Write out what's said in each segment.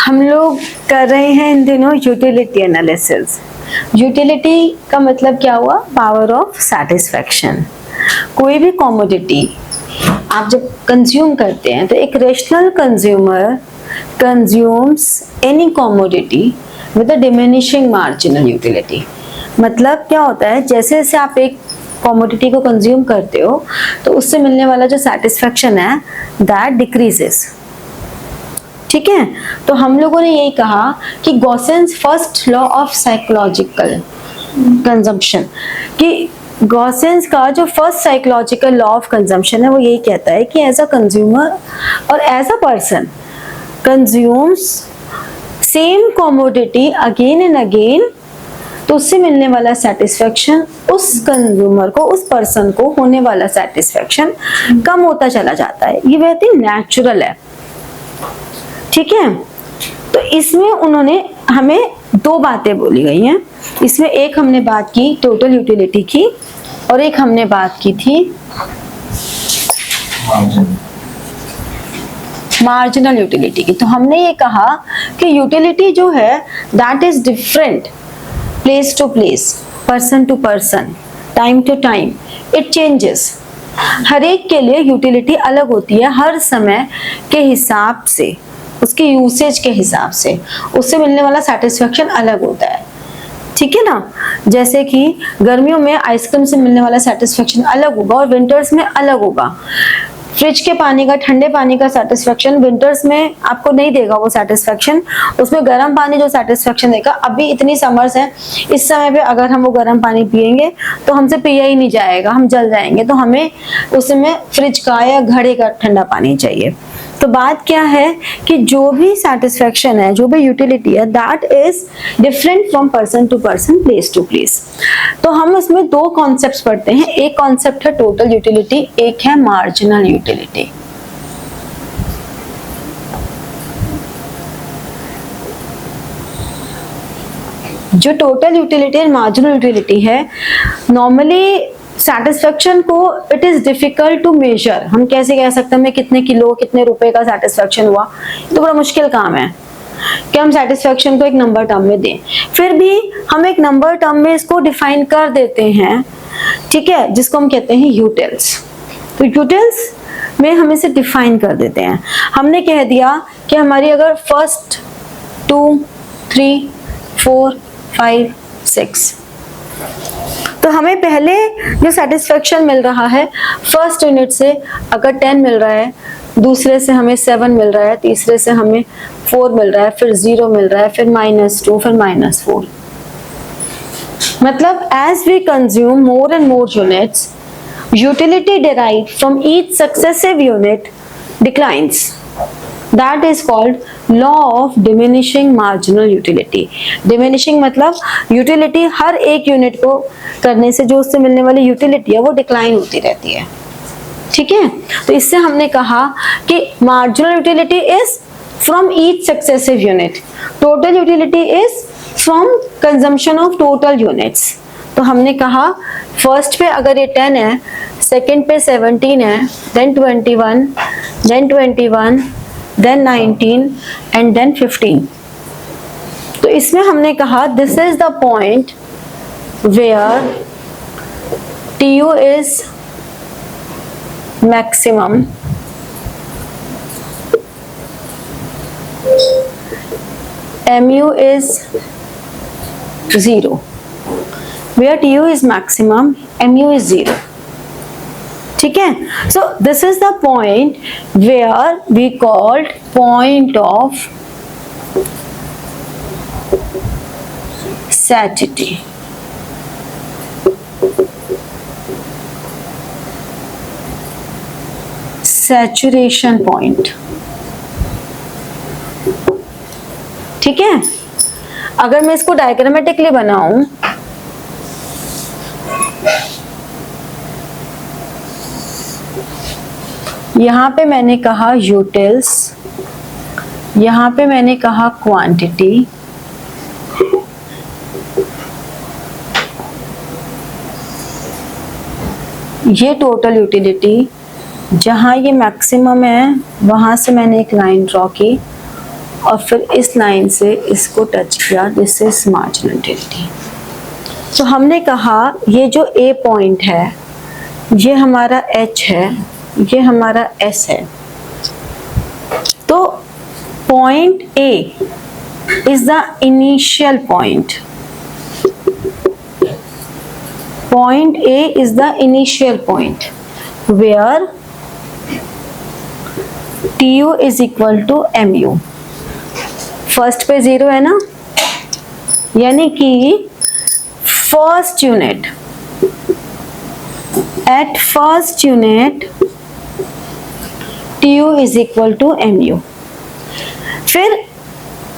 हम लोग कर रहे हैं इन दिनों यूटिलिटी एनालिसिस। यूटिलिटी का मतलब क्या हुआ? Power of satisfaction. कोई भी कमोडिटी आप जब कंज्यूम करते हैं तो एक rational consumer consumes any commodity with a diminishing marginal utility. मतलब क्या होता है, जैसे जैसे आप एक कमोडिटी को कंज्यूम करते हो तो उससे मिलने वाला जो सेटिस्फैक्शन है दैट डिक्रीजेस। ठीक है, तो हम लोगों ने यही कहा कि Gossen's first law of psychological consumption, कि गॉसेंस का जो first psychological law of consumption है वो यही कहता है कि एज अ कंज्यूमर और as a person consumes same commodity again and again, तो उससे मिलने वाला सेटिस्फैक्शन, उस कंज्यूमर को, उस पर्सन को होने वाला सेटिस्फैक्शन कम होता चला जाता है। ये बहुत ही नेचुरल है। ठीक है, तो इसमें उन्होंने हमें दो बातें बोली गई हैं। इसमें एक हमने बात की टोटल यूटिलिटी की और एक हमने बात की थी मार्जिनल यूटिलिटी की। तो हमने ये कहा कि यूटिलिटी जो है that is different place to place, person to person, time to time, it changes. हर एक के लिए यूटिलिटी अलग होती है, हर समय के हिसाब से, उसके यूसेज के हिसाब से उससे मिलने वाला सेटिस्फैक्शन अलग होता है। ठीक है ना, जैसे कि गर्मियों में आइसक्रीम से मिलने वाला सेटिस्फैक्शन अलग होगा और विंटर्स में अलग होगा। फ्रिज के पानी का, ठंडे पानी का सेटिस्फैक्शन विंटर्स में आपको नहीं देगा वो सेटिस्फैक्शन, उसमें गर्म पानी जो सेटिस्फैक्शन देगा। अभी इतनी समर्स है, इस समय पे अगर हम वो गर्म पानी पिएंगे तो हमसे पिया ही नहीं जाएगा, हम जल जाएंगे, तो हमें उसमें फ्रिज का या घड़े का ठंडा पानी चाहिए। तो बात क्या है कि जो भी सेटिस्फैक्शन है, जो भी यूटिलिटी है that is different from person to person, place to place. तो हम इसमें दो कॉन्सेप्ट्स पढ़ते हैं, एक कॉन्सेप्ट है टोटल यूटिलिटी, एक है मार्जिनल यूटिलिटी। जो टोटल यूटिलिटी और मार्जिनल यूटिलिटी है, नॉर्मली सेटिस्फैक्शन को it is difficult to measure. हम कैसे कह सकते हैं हमें कितने किलो, कितने रुपए का सेटिस्फैक्शन हुआ, तो बड़ा मुश्किल काम है कि हम सेटिस्फैक्शन को एक नंबर टर्म में दें। फिर भी हम एक नंबर टर्म में इसको डिफाइन कर देते हैं, ठीक है, जिसको हम कहते हैं यूटिल्स। तो यूटिल्स में हम इसे डिफाइन कर देते हैं। हमने कह दिया कि हमारी अगर फर्स्ट 2 3 4 5 6, तो हमें पहले जो सेटिस्फैक्शन मिल रहा है फर्स्ट यूनिट से, अगर 10 मिल रहा है, दूसरे से हमें 7 मिल रहा है, तीसरे से हमें 4 मिल रहा है, फिर 0 मिल रहा है, फिर -2, फिर -4। मतलब as we consume more and more units, utility derived from each successive unit declines. That is called law of diminishing marginal utility. Diminishing मतलब यूटिलिटी हर एक यूनिट को करने से जो उससे मिलने वाली यूटिलिटी है वो डिक्लाइन होती रहती है। ठीक है, तो इससे हमने कहा कि marginal utility is from each successive unit, total utility is from consumption of total units. तो हमने कहा फर्स्ट पे अगर ये 10 है, सेकंड पे 17 है, then 21, then 21, then 19 and then 15। तो इसमें हमने कहा this is the point where TU is maximum, MU is 0, where TU is maximum, MU is 0। ठीक है, so this is the point where we called point of satiety। saturation point। ठीक है, अगर मैं इसको डायग्रामेटिकली बनाऊं, यहाँ पे मैंने कहा यूटिल्स, यहाँ पे मैंने कहा क्वांटिटी, ये टोटल यूटिलिटी, जहाँ ये मैक्सिमम है वहां से मैंने एक लाइन ड्रॉ की और फिर इस लाइन से इसको टच किया, दिस इज मार्जिनल यूटिलिटी। तो हमने कहा ये जो ए पॉइंट है ये हमारा एच है, ये हमारा एस है। तो point A is the initial point, point A is the initial point where TU is equal to MU। First पे 0 है ना, यानी कि first unit, at first unit TU is equal to MU। फिर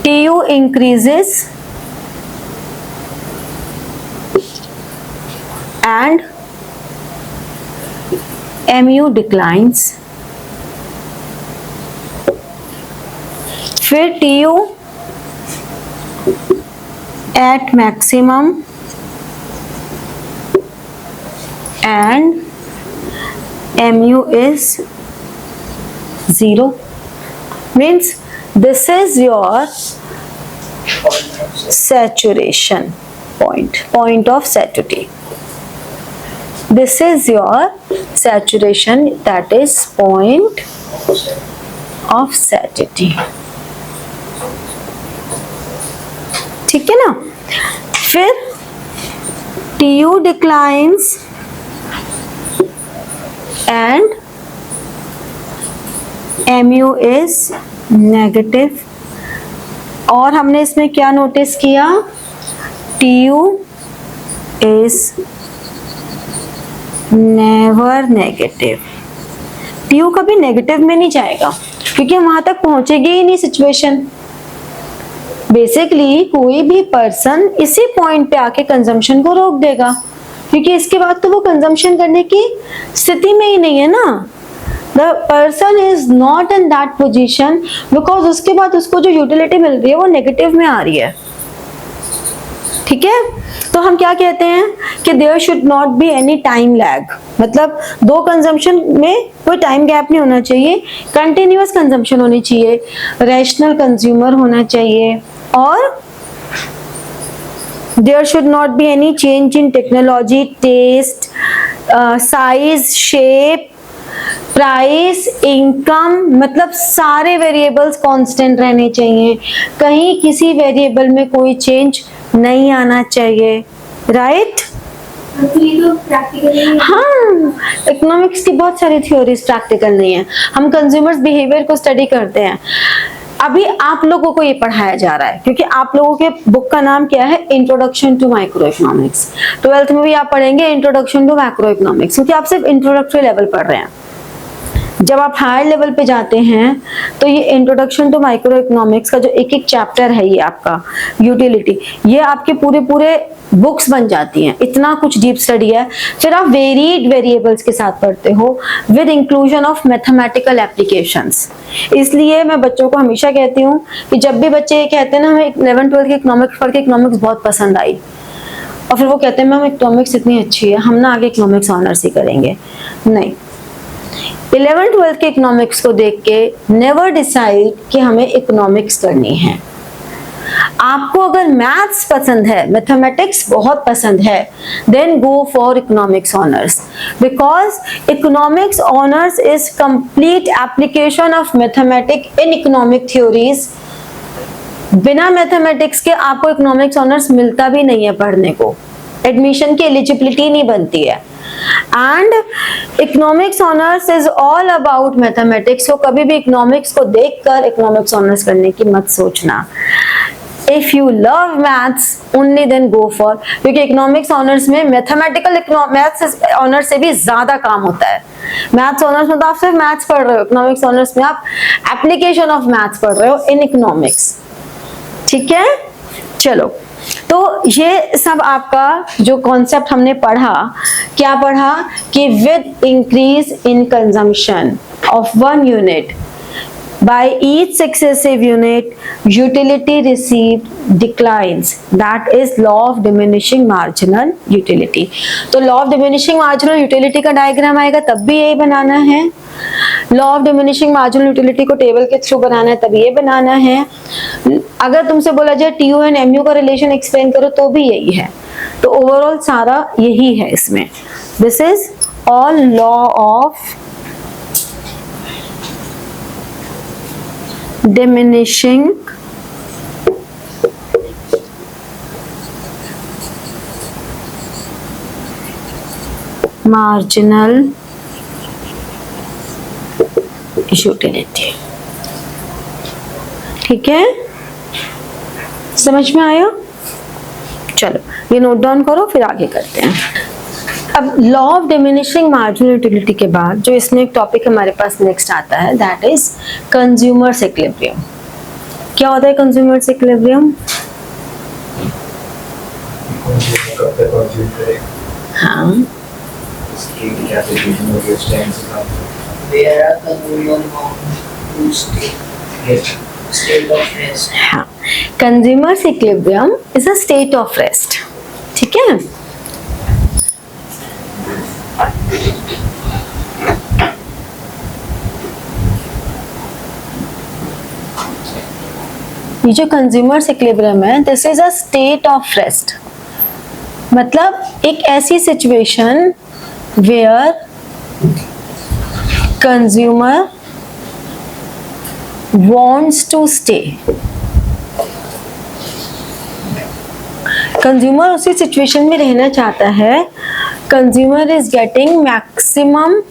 TU increases and MU declines। फिर TU at maximum and MU is 0, means this is your saturation point, point of satiety। This is your saturation, that is point of satiety। ठीक है ना। फिर TU declines and MU is negative। और हमने इसमें क्या notice किया, TU is never negative. TU कभी नेगेटिव में नहीं जाएगा क्योंकि वहां तक पहुंचेगी ही नहीं सिचुएशन। बेसिकली कोई भी पर्सन इसी पॉइंट पे आके कंजम्पशन को रोक देगा क्योंकि इसके बाद तो वो कंजम्पशन करने की स्थिति में ही नहीं है ना। The person is not in that position because उसके बाद उसको जो यूटिलिटी मिल रही है वो नेगेटिव में आ रही है। ठीक है, तो हम क्या कहते हैं कि there should not be any time lag, मतलब दो कंजम्पशन में कोई टाइम गैप नहीं होना चाहिए, कंटिन्यूअस कंजम्पशन होनी चाहिए, रैशनल कंज्यूमर होना चाहिए, और there should not be any change in technology, taste, size, shape, price, income, मतलब सारे वेरिएबल्स कांस्टेंट रहने चाहिए, कहीं किसी वेरिएबल में कोई चेंज नहीं आना चाहिए। राइट? हाँ, इकोनॉमिक्स की बहुत सारी थ्योरीज प्रैक्टिकल नहीं है, हम कंज्यूमर्स बिहेवियर को स्टडी करते हैं। अभी आप लोगों को ये पढ़ाया जा रहा है क्योंकि आप लोगों के बुक का नाम क्या है, introduction to micro economics. 12th में भी आप पढ़ेंगे इंट्रोडक्शन टू माइक्रो इकोनॉमिक्स क्योंकि आप सिर्फ इंट्रोडक्टरी लेवल पढ़ रहे हैं। जब आप हायर लेवल पे जाते हैं तो ये इंट्रोडक्शन टू माइक्रो इकोनॉमिक्स का जो एक एक चैप्टर है, ये आपका यूटिलिटी, ये आपके पूरे पूरे बुक्स बन जाती हैं, इतना कुछ डीप स्टडी है। फिर आप वेरिड वेरिएबल्स के साथ पढ़ते हो with inclusion of mathematical applications. इसलिए मैं बच्चों को हमेशा कहती हूँ कि जब भी बच्चे ये कहते हैं ना हमें 11th-12th की इकोनॉमिक्स पढ़ के इकोनॉमिक्स बहुत पसंद आई, और फिर वो कहते हैं मैम इकोनॉमिक्स इतनी अच्छी है, हम ना आगे इकोनॉमिक्स ऑनर्स ही करेंगे, नहीं। 11th-12th के इकोनॉमिक्स को देख के नेवर डिसाइड कि हमें इकोनॉमिक्स करनी है। आपको अगर मैथ्स पसंद है, मैथमेटिक्स बहुत पसंद है, then go for economics honours, because economics honours is complete application of mathematics in economic theories. बिना मैथमेटिक्स के आपको इकोनॉमिक्स ऑनर्स मिलता भी नहीं है पढ़ने को, एडमिशन की एलिजिबिलिटी नहीं बनती है। And economics honours is all about mathematics. तो कभी भी इकोनॉमिक्स को देखकर इकोनॉमिक्स ऑनर्स करने की मत सोचना। If you love maths only then go for, क्योंकि इकोनॉमिक्स ऑनर्स में मैथमेटिकल मैथ्स ऑनर्स से भी ज्यादा काम होता है। मैथ्स ऑनर्स में तो आप सिर्फ मैथ्स पढ़ रहे हो, इकोनॉमिक्स ऑनर्स में आप एप्लीकेशन ऑफ मैथ्स पढ़ रहे हो इन इकोनॉमिक्स। ठीक है, चलो, तो ये सब आपका जो कॉन्सेप्ट हमने पढ़ा, क्या पढ़ा कि with increase in consumption of 1 unit by each successive unit utility received declines, that is law of diminishing marginal utility। तो law of diminishing marginal utility का डायग्राम आएगा तब भी यही बनाना है। Law of diminishing marginal utility को table के through बनाना है तब ये बनाना है। अगर तुमसे बोला जाए टीयू एंड एमयू का रिलेशन एक्सप्लेन करो तो भी यही है। तो ओवरऑल सारा यही है इसमें। This is all law of diminishing marginal utility. ठीक है, समझ में आया? चलो ये नोट डाउन करो, फिर आगे करते हैं। अब law of diminishing marginal utility के बाद जो इसमें एक टॉपिक हमारे पास नेक्स्ट आता है, दैट इज कंज्यूमर्स इक्विलिब्रियम। क्या होता है कंज्यूमर्स इक्विलिब्रियम? हाँ, हाँ, consumers equilibrium is a state of rest. ठीक है, ये जो कंज्यूमर्स इक्विलिब्रियम है, this is a state of rest. मतलब एक ऐसी situation where consumer wants to stay। Consumer उसी सिचुएशन में रहना चाहता है। Consumer is getting maximum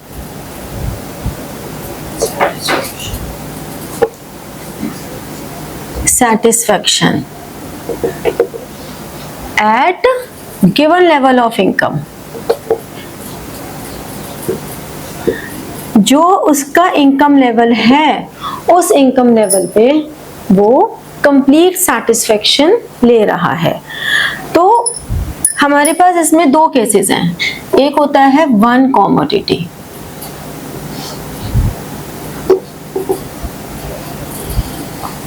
satisfaction at given level of income। जो उसका इनकम लेवल है उस इनकम लेवल पे वो कंप्लीट सेटिस्फेक्शन ले रहा है। तो हमारे पास इसमें दो केसेस हैं। एक होता है one commodity,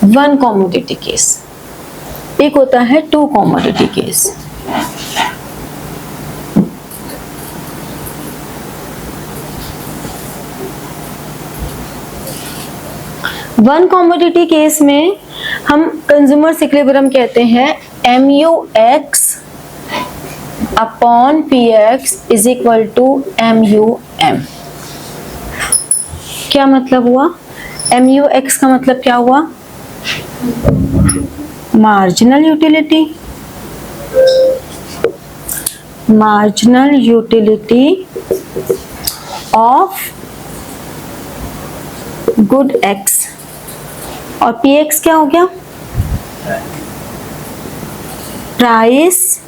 one commodity case, एक होता है two commodity case. One commodity case में हम कंज्यूमर्स इक्विलिब्रियम कहते हैं MUX upon PX is equal to MUM। क्या मतलब हुआ? MUX का मतलब क्या हुआ? Marginal utility, marginal utility of good X, और PX क्या हो गया? Price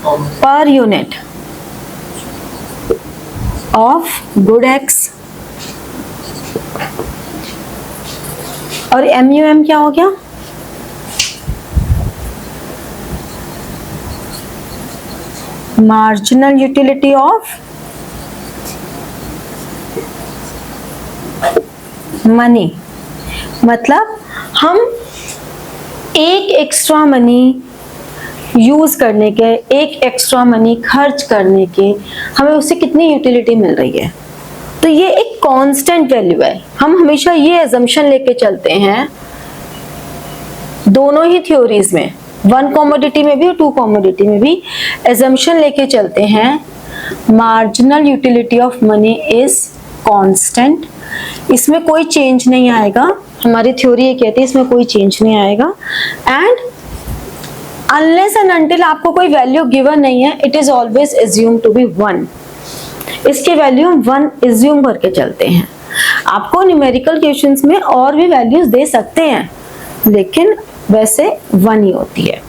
per unit of good X, और MUM क्या हो गया? Marginal utility of money. मतलब हम एक एक्स्ट्रा मनी यूज करने के, एक एक्स्ट्रा मनी खर्च करने के हमें उससे कितनी यूटिलिटी मिल रही है। तो ये एक कांस्टेंट वैल्यू है। हम हमेशा ये अजम्पशन लेके चलते हैं दोनों ही थ्योरीज में, वन कमोडिटी में भी और टू कमोडिटी में भी अजम्पशन लेके चलते हैं marginal utility of money is constant. इसमें कोई चेंज नहीं आएगा। हमारी थ्योरी ये कहती है इसमें कोई चेंज नहीं आएगा। एंड अनलेस एंड अनटिल आपको कोई वैल्यू गिवन नहीं है, it is always assume to be one. इसके वैल्यू हम वन एज्यूम करके चलते हैं। आपको न्यूमेरिकल क्वेश्चंस में और भी वैल्यूज दे सकते हैं, लेकिन वैसे वन ही होती है।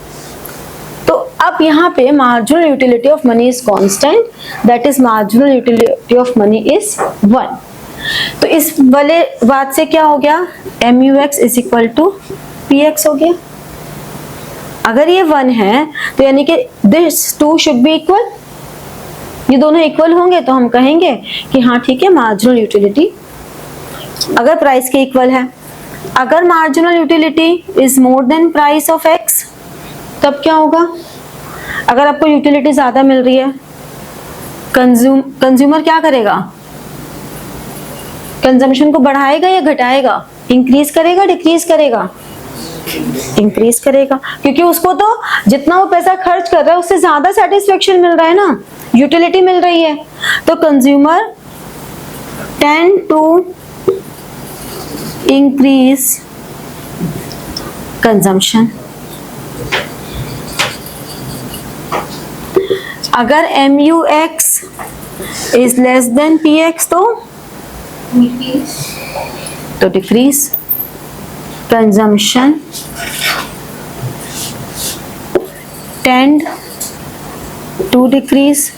तो अब यहाँ पे marginal utility of money is constant, that is marginal utility of money is one. तो इस वाले बात से क्या हो गया? MUX is equal to PX हो गया। अगर ये वन है तो यानी कि this two should be equal, ये दोनों इक्वल होंगे तो हम कहेंगे कि हाँ ठीक है मार्जिनल यूटिलिटी, अगर प्राइस के इक्वल है। अगर marginal utility is more then price of X तब क्या होगा? अगर आपको यूटिलिटी ज्यादा मिल रही है, कंज्यूमर क्या करेगा? कंजम्पशन को बढ़ाएगा या घटाएगा, इंक्रीज करेगा डिक्रीज करेगा, इंक्रीज करेगा, क्योंकि उसको तो जितना वो पैसा खर्च कर रहा है उससे ज्यादा सेटिस्फेक्शन मिल रहा है ना, यूटिलिटी मिल रही है। तो consumer tend to increase consumption. अगर MUX is less than PX तो decrease consumption tend to decrease.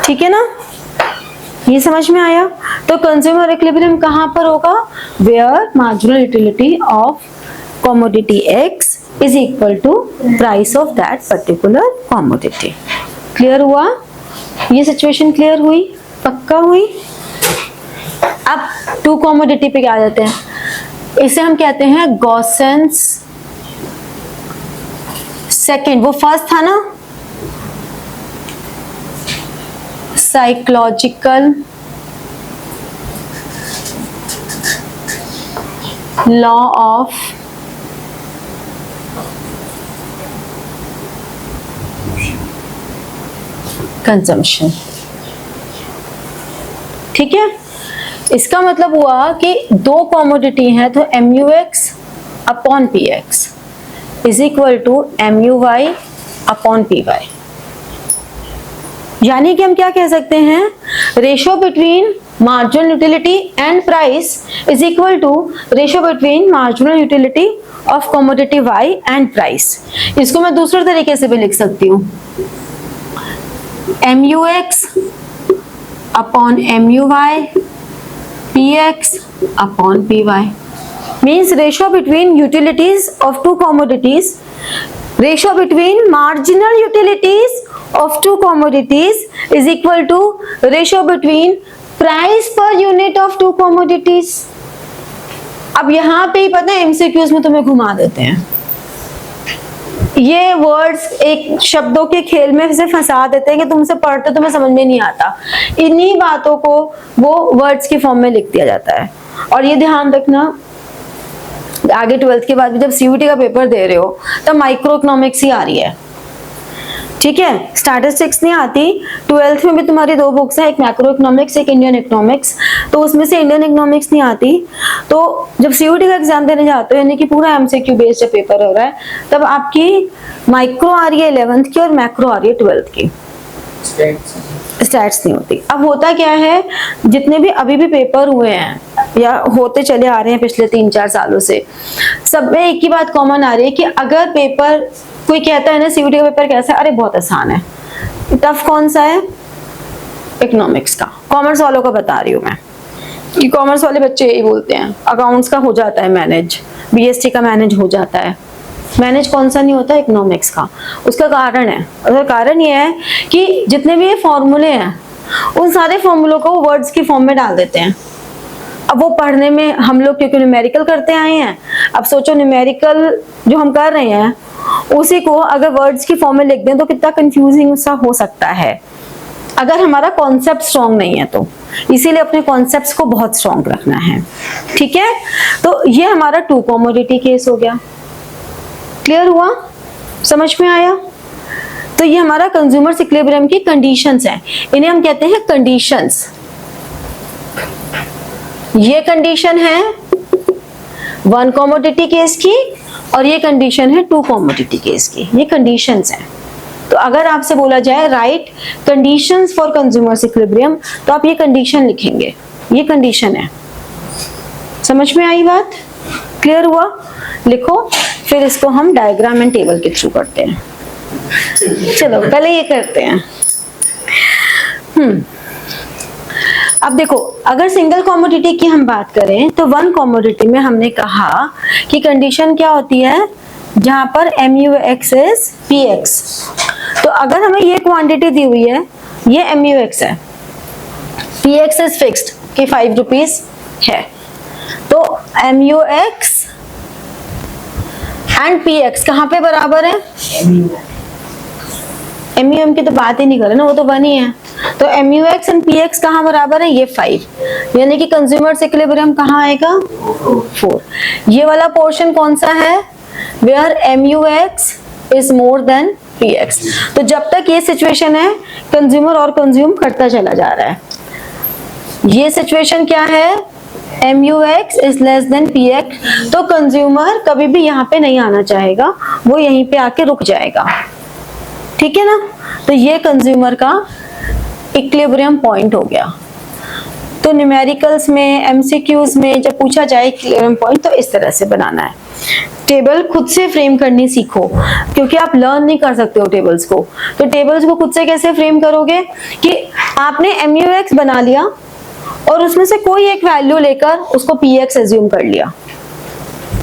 ठीक है ना, ये समझ में आया। तो कंज्यूमर इक्विलिब्रियम कहां पर होगा, where marginal utility of commodity X is equal to price of that particular commodity। Clear हुआ, ये सिचुएशन क्लियर हुई, पक्का हुई। अब टू कमोडिटी पे क्या आ जाते हैं, इसे हम कहते हैं गॉसेंस सेकंड। वो फर्स्ट था ना, साइकोलॉजिकल लॉ ऑफ कंजम्पशन। ठीक है, इसका मतलब हुआ कि दो कमोडिटी है तो MUX upon PX is equal to MUY upon PY। यानी कि हम क्या कह सकते हैं, ratio between marginal utility and price is equal to ratio between marginal utility of commodity Y and price. इसको मैं दूसरे तरीके से भी लिख सकती हूँ, MUX upon MUY PX upon PY means ratio between utilities of two commodities, ratio between marginal utilities of two commodities is equal to ratio between price per unit of two commodities। अब यहाँ पे ही पता है MCQs में तुम्हें घुमा देते हैं, ये वर्ड्स एक शब्दों के खेल में से फंसा देते हैं कि तुमसे पढ़ते तुम्हें समझ में नहीं आता, इन्हीं बातों को वो वर्ड्स की फॉर्म में लिख दिया जाता है। और ये ध्यान रखना, आगे 12th के बाद भी जब CUET का पेपर दे रहे हो तब माइक्रो इकोनॉमिक्स ही आ रही है। ठीक है, स्टैटिस्टिक्स नहीं आती। 12th में भी तुम्हारी दो बुक्स हैं, एक मैक्रो इकोनॉमिक्स एक इंडियन इकोनॉमिक्स, तो उसमें से इंडियन इकोनॉमिक्स नहीं आती। तो जब CUET का एग्जाम देने जाते हो, यानी कि पूरा MCQ बेस्ड पेपर हो रहा है, तब आपकी माइक्रो आ रही है 11th की और मैक्रो आ रही है 12th की, स्टैट्स नहीं होती। अब होता क्या है, जितने भी अभी भी पेपर हुए हैं या होते चले आ रहे हैं पिछले 3-4 सालों से, सब में एक ही बात कॉमन आ रही है कि अगर पेपर कोई कहता है ना CUET का पेपर कैसा है, अरे बहुत आसान है, टफ कौन सा है, इकोनॉमिक्स का। कॉमर्स वालों का बता रही हूँ मैं, कि कॉमर्स वाले बच्चे यही बोलते हैं, अकाउंट्स का हो जाता है मैनेज, BST का मैनेज हो जाता है, मैनेज कौन सा नहीं होता, इकोनॉमिक्स का। उसका कारण है, और कारण ये है कि जितने भी ये फॉर्मूले हैं उन सारे फॉर्मूलों को वो वर्ड्स की फॉर्म में डाल देते हैं। अब वो पढ़ने में हम लोग क्योंकि न्यूमेरिकल करते आए हैं, अब सोचो न्यूमेरिकल जो हम कर रहे हैं उसी को अगर वर्ड्स की फॉर्म में लिख दें तो कितना कंफ्यूजिंग सा हो सकता है, अगर हमारा कॉन्सेप्ट स्ट्रॉन्ग नहीं है तो। इसीलिए अपने कॉन्सेप्ट्स को बहुत स्ट्रॉन्ग रखना है। ठीक है, तो ये हमारा टू कमोडिटी केस हो गया। क्लियर हुआ, समझ में आया? तो ये हमारा कंज्यूमर इक्विलिब्रियम की कंडीशंस हैं, इन्हें हम कहते हैं कंडीशंस। ये कंडीशन है वन कमोडिटी केस की और ये कंडीशन है टू कमोडिटी केस की, ये कंडीशंस हैं। तो अगर आपसे बोला जाए right conditions for consumer equilibrium, तो आप ये कंडीशन लिखेंगे, ये कंडीशन है। समझ में आई बात? क्लियर हुआ? लिखो, फिर इसको हम डायग्राम एंड टेबल के थ्रू करते हैं। चलो पहले ये करते हैं। अब देखो, अगर सिंगल कमोडिटी की हम बात करें तो वन कमोडिटी में हमने कहा कि कंडीशन क्या होती है, जहां पर MUX इज PX। तो अगर हमें ये क्वांटिटी दी हुई है, ये MUX है, PX इज फिक्स्ड कि 5 रुपीज है, तो MUX एंड PX कहां पे बराबर है? MUM की तो बात ही नहीं कर रहे ना, वो तो वन ही है। तो MUX एंड PX कहाँ बराबर है, ये 5, यानी कि कंज्यूमर्स इक्विलिब्रियम कहाँ आएगा, 4। ये वाला पोर्शन कौन सा है, where MUX is more than PX। तो जब तक ये सिचुएशन है कंज्यूमर और कंज्यूम करता चला जा रहा है। ये सिचुएशन क्या है, MUX is less than PX, तो कंज्यूमर कभी भी यहाँ पे नहीं आना चाहेगा, वो यहीं पे आके रुक जाएगा, ठीक है ना। तो ये कंज्यूमर का इक्विलिब्रियम पॉइंट हो गया। तो न्यूमेरिकल्स में, MCQs में जब पूछा जाए इक्विलिब्रियम पॉइंट तो इस तरह से बनाना है। टेबल खुद से फ्रेम करनी सीखो, क्योंकि आप लर्न नहीं कर सकते हो टेबल्स को। तो टेबल्स को खुद से कैसे फ्रेम करोगे कि आपने MUX बना लिया और उसमें से कोई एक वैल्यू लेकर उसको PX एज्यूम कर लिया,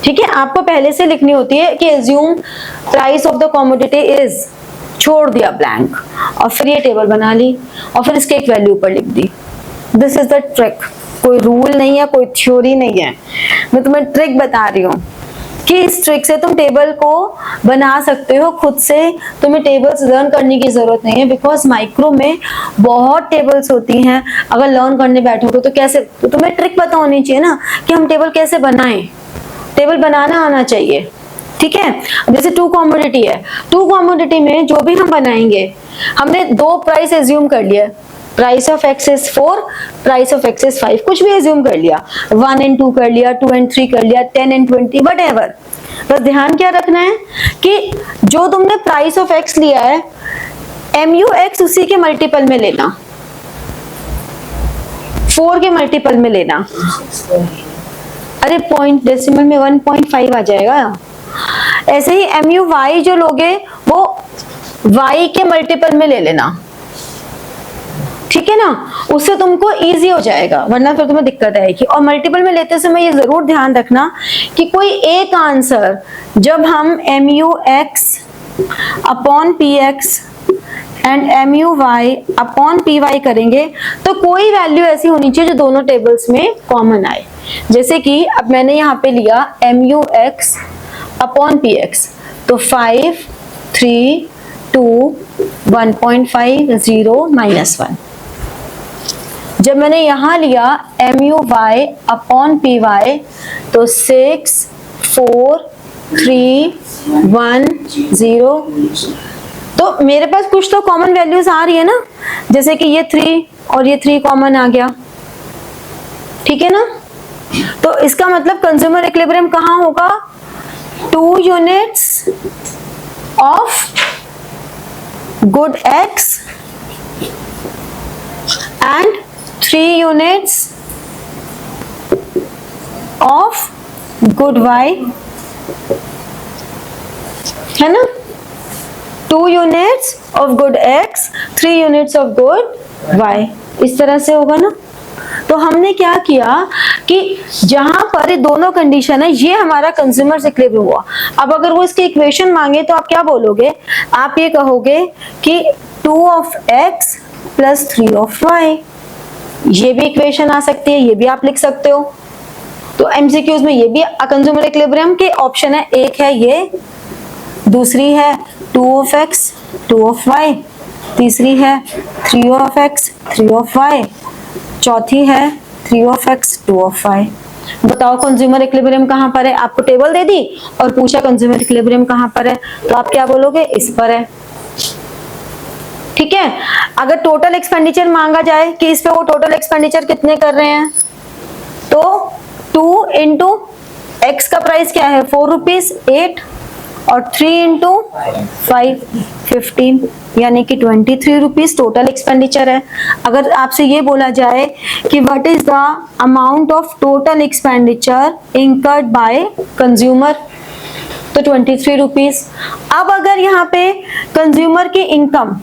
ठीक है। आपको पहले से लिखनी होती है कि assume price of the commodity is, छोड़ दिया ब्लैंक, और फिर ये टेबल बना ली और फिर इसके एक वैल्यू ऊपर लिख दी। दिस इज द ट्रिक, कोई रूल नहीं है, कोई थ्योरी नहीं है, मैं तुम्हें ट्रिक बता रही हूँ कि इस ट्रिक से तुम टेबल को बना सकते हो खुद से। तुम्हें टेबल्स लर्न करने की जरूरत नहीं है, बिकॉज माइक्रो में बहुत टेबल्स होती हैं। अगर लर्न करने बैठोगे तो कैसे, तो तुम्हें ट्रिक पता होनी चाहिए ना कि हम टेबल कैसे बनाएं, टेबल बनाना आना चाहिए, ठीक है। जैसे 2 कमोडिटी है, 2 कमोडिटी में जो भी हम बनाएंगे, हमने 2 प्राइस एज्यूम कर लिया, price of X is 4, price of X is 5, कुछ भी एज्यूम कर लिया, 1 and 2 कर लिया, 2 and 3 कर लिया, 10 and 20, व्हाटएवर। बस ध्यान क्या रखना है कि जो तुमने प्राइस ऑफ X लिया है, MUX उसी के मल्टीपल में लेना, 4 के मल्टीपल में लेना। अरे पॉइंट डेसिमल में 1.5 आ जाएगा। ऐसे ही MUY जो लोगे वो Y के मल्टीपल में ले लेना, ठीक है ना, उससे तुमको इजी हो जाएगा, वरना फिर तुम्हें दिक्कत आएगी। और मल्टीपल में लेते समय ये जरूर ध्यान रखना कि कोई एक आंसर जब हम MUX upon PX and MUY upon PY करेंगे तो कोई वैल्यू ऐसी होनी चाहिए जो दोनों टेबल्स में कॉमन आए। जैसे कि अब मैंने यहाँ पे लिया MUX अपॉन PX, तो 5, 3, 2, 1.5, 0, -1। जब मैंने यहाँ लिया MUY अपॉन PY, तो 6, 4, 3, 1, 0। तो मेरे पास कुछ तो कॉमन वैल्यूज आ रही है ना, जैसे कि ये 3 और ये 3 कॉमन आ गया, ठीक है ना। तो इसका मतलब कंज्यूमर इक्विलिब्रियम कहाँ होगा, 2 units of good X and 3 units of good Y, है ना। 2 units of good X, 3 units of good Y, इस तरह से होगा ना। तो हमने क्या किया कि जहां पर दोनों कंडीशन है, ये हमारा कंज्यूमर इक्विलिब्रियम हुआ। अब अगर वो इसके इक्वेशन मांगे तो आप क्या बोलोगे, आप ये कहोगे कि 2 of X plus 3 of Y, ये भी इक्वेशन आ सकती है, ये भी आप लिख सकते हो। तो MCQs में ये भी कंज्यूमर इक्विलिब्रियम के ऑप्शन है, एक है ये, दूसरी है 2 of X 2 of Y, तीसरी है 3 of X 3 of Y, चौथी है 3 of X 2 of Y। बताओ कंज्यूमर इक्विलिब्रियम कहाँ पर है, आपको टेबल दे दी और पूछा कंज्यूमर इक्विलिब्रियम कहाँ पर है, तो आप क्या बोलोगे, इस पर है, ठीक है। अगर टोटल एक्सपेंडिचर मांगा जाए कि इस पे वो टोटल एक्सपेंडिचर कितने कर रहे हैं, तो 2 इंटू X का प्राइस क्या है 4 रुपीज 8, और 3 इंटू 5 15, यानी कि 23 रुपीज टोटल एक्सपेंडिचर है। अगर आपसे ये बोला जाए कि what is the amount of total expenditure incurred by consumer, तो 23 रुपीज। अब अगर यहाँ पे कंज्यूमर की इनकम,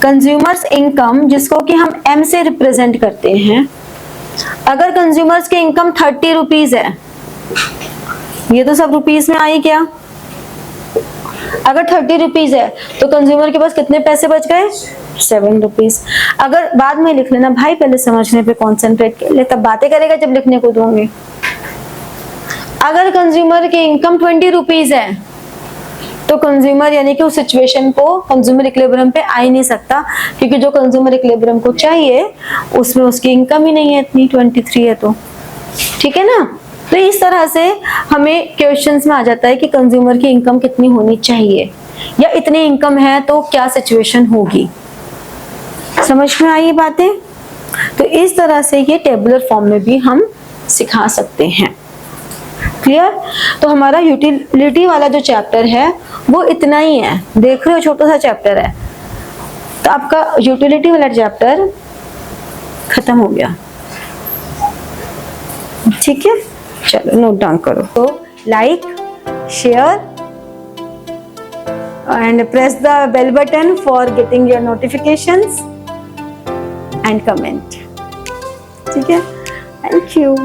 कंज्यूमर्स इनकम जिसको कि हम M से रिप्रेजेंट करते हैं, अगर कंज्यूमर्स की इनकम 30 रुपीज है, ये तो सब रुपीज में आई क्या, अगर 30 रुपीज है तो कंज्यूमर के पास कितने पैसे बच गए, 7 रुपीज। अगर बाद में लिख लेना भाई, पहले समझने पे कॉन्सेंट्रेट कर ले, तब बातें करेगा जब लिखने को दूंगी। अगर कंज्यूमर की इनकम 20 रुपीज है तो कंज्यूमर यानी कि उस सिचुएशन को कंज्यूमर इक्विलिब्रियम पे आ ही नहीं सकता, क्योंकि जो कंज्यूमर इक्विलिब्रियम को चाहिए उसमें उसकी इनकम ही नहीं है इतनी, 23 है तो, ठीक है ना। तो इस तरह से हमें क्वेश्चंस में आ जाता है कि कंज्यूमर की इनकम कितनी होनी चाहिए, या इतनी इनकम है तो क्या सिचुएशन होगी। समझ में आई ये बातें? तो इस तरह से ये टेबुलर फॉर्म में भी हम सिखा सकते हैं। क्लियर? तो हमारा यूटिलिटी वाला जो चैप्टर है वो इतना ही है, देख रहे हो छोटा सा चैप्टर है। तो आपका यूटिलिटी वाला चैप्टर खत्म हो गया, ठीक है। चलो नोट डाउन करो। तो like, share and press the bell button for getting your notifications and comment, ठीक है। Thank you.